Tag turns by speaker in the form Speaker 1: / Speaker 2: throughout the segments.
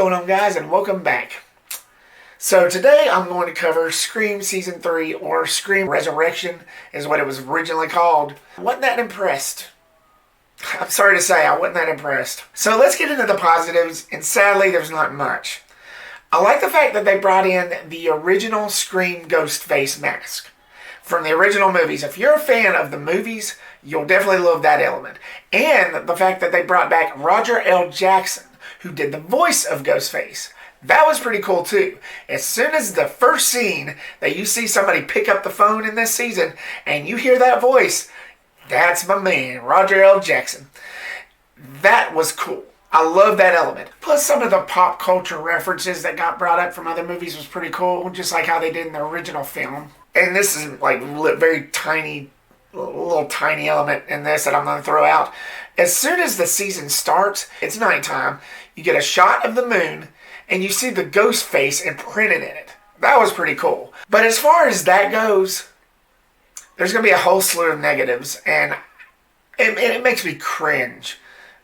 Speaker 1: going on, guys, and welcome back. So today I'm going to cover Scream Season 3, or Scream Resurrection is what it was originally called. Wasn't that impressed. I'm sorry to say, I wasn't that impressed. So let's get into the positives, and sadly there's not much. I like the fact that they brought in the original Scream Ghostface mask from the original movies. If you're a fan of the movies, you'll definitely love that element. And the fact that they brought back Roger L. Jackson, who did the voice of Ghostface. That was pretty cool too. As soon as the first scene that you see somebody pick up the phone in this season and you hear that voice, that's my man, Roger L. Jackson. That was cool. I love that element. Plus some of the pop culture references that got brought up from other movies was pretty cool, just like how they did in the original film. And this is like very tiny, little tiny element in this that I'm going to throw out. As soon as the season starts, it's nighttime, you get a shot of the moon, and you see the ghost face imprinted in it. That was pretty cool. But as far as that goes, there's going to be a whole slew of negatives, and it makes me cringe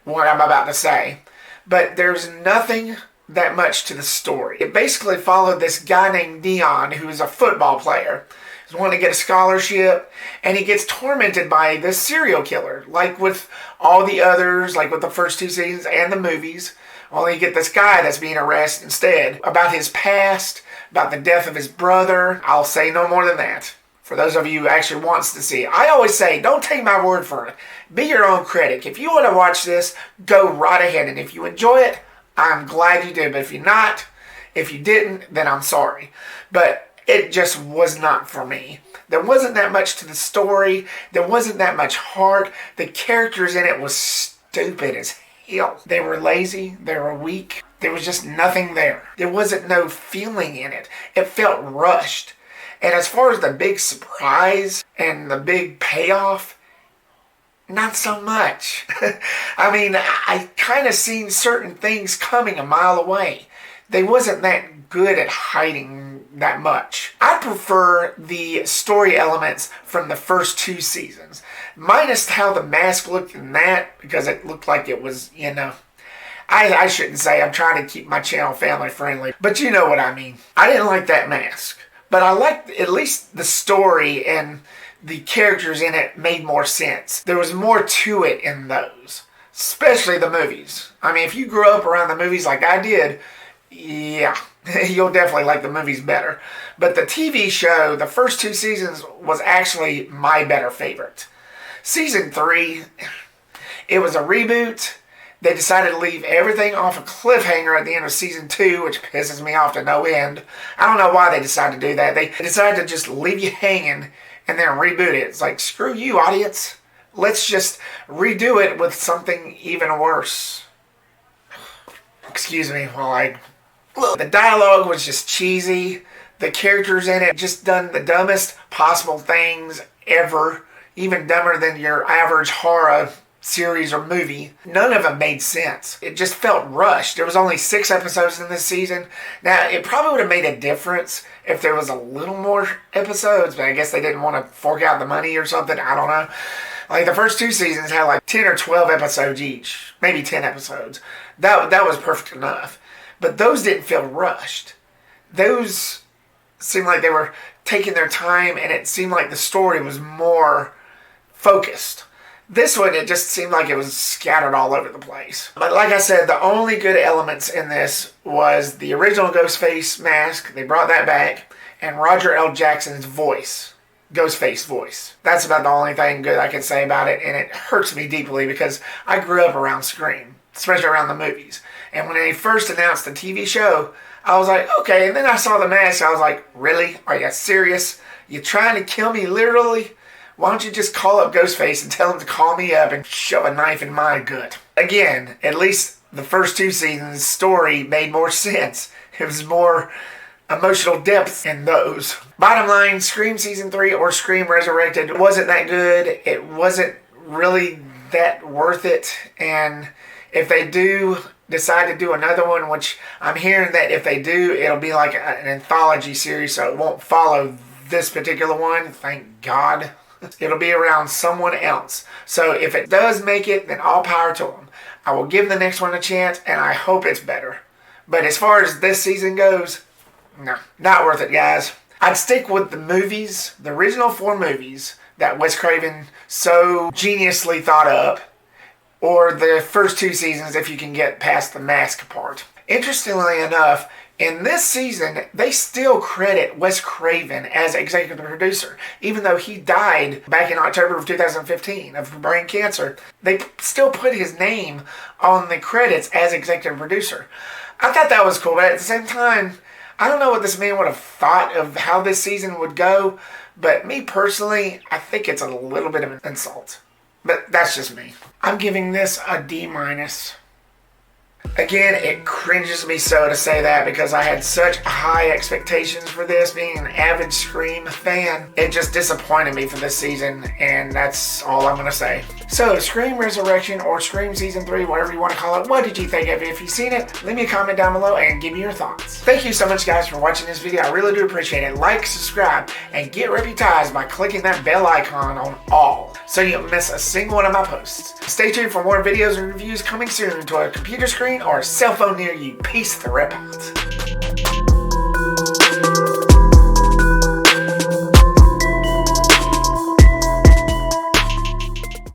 Speaker 1: what I'm about to say. But there's nothing that much to the story. It basically followed this guy named Deion, who is a football player. He's wanting to get a scholarship, and he gets tormented by this serial killer, like with all the others, like with the first two seasons and the movies. Only you get this guy that's being arrested instead. About his past, about the death of his brother. I'll say no more than that. For those of you who actually wants to see it. I always say, don't take my word for it. Be your own critic. If you want to watch this, go right ahead. And if you enjoy it, I'm glad you did. But if you're not, if you didn't, then I'm sorry. But it just was not for me. There wasn't that much to the story. There wasn't that much heart. The characters in it was stupid as hell. They were lazy. They were weak. There was just nothing there. There wasn't no feeling in it. It felt rushed. And as far as the big surprise and the big payoff, not so much. I mean, I kind of seen certain things coming a mile away. They wasn't that good at hiding that much. I prefer the story elements from the first two seasons. Minus how the mask looked in that, because it looked like it was, I shouldn't say, I'm trying to keep my channel family friendly, but you know what I mean. I didn't like that mask, but I liked at least the story, and the characters in it made more sense. There was more to it in those, especially the movies. I mean, if you grew up around the movies like I did, yeah, you'll definitely like the movies better. But the TV show, the first two seasons, was actually my better favorite. Season 3, it was a reboot. They decided to leave everything off a cliffhanger at the end of Season 2, which pisses me off to no end. I don't know why they decided to do that. They decided to just leave you hanging and then reboot it. It's like, screw you, audience. Let's just redo it with something even worse. Excuse me while I... The dialogue was just cheesy. The characters in it just done the dumbest possible things ever. Even dumber than your average horror series or movie. None of them made sense. It just felt rushed. There was only 6 episodes in this season. Now, it probably would have made a difference if there was a little more episodes, but I guess they didn't want to fork out the money or something. I don't know. Like, the first 2 seasons had like 10 or 12 episodes each. Maybe 10 episodes. That was perfect enough. But those didn't feel rushed. Those seemed like they were taking their time, and it seemed like the story was more focused. This one, it just seemed like it was scattered all over the place. But like I said, the only good elements in this was the original Ghostface mask. They brought that back. And Roger L. Jackson's voice. Ghostface voice. That's about the only thing good I can say about it. And it hurts me deeply because I grew up around Scream. Especially around the movies. And when they first announced the TV show, I was like, okay. And then I saw the mask. I was like, really? Are you serious? You trying to kill me literally? Why don't you just call up Ghostface and tell him to call me up and shove a knife in my gut? Again, at least the first 2 seasons' story made more sense. It was more emotional depth in those. Bottom line, Scream Season 3 or Scream Resurrected wasn't that good. It wasn't really that worth it. And if they do decide to do another one, which I'm hearing that if they do, it'll be like an anthology series, so it won't follow this particular one, thank God. It'll be around someone else. So if it does make it, then all power to them. I will give the next one a chance, and I hope it's better. But as far as this season goes, no, not worth it, guys. I'd stick with the movies, the original 4 movies that Wes Craven so geniusly thought up, or the first 2 seasons if you can get past the mask part. Interestingly enough, in this season, they still credit Wes Craven as executive producer. Even though he died back in October of 2015 of brain cancer, they still put his name on the credits as executive producer. I thought that was cool, but at the same time, I don't know what this man would have thought of how this season would go, but me personally, I think it's a little bit of an insult. But that's just me. I'm giving this a D-. Again, it cringes me so to say that because I had such high expectations for this, being an avid Scream fan. It just disappointed me for this season, and that's all I'm going to say. So, Scream Resurrection or Scream Season 3, whatever you want to call it, what did you think of it? If you've seen it, leave me a comment down below and give me your thoughts. Thank you so much, guys, for watching this video. I really do appreciate it. Like, subscribe, and get reputized by clicking that bell icon on all so you don't miss a single one of my posts. Stay tuned for more videos and reviews coming soon to a computer screen or a cell phone near you. Peace the rip out.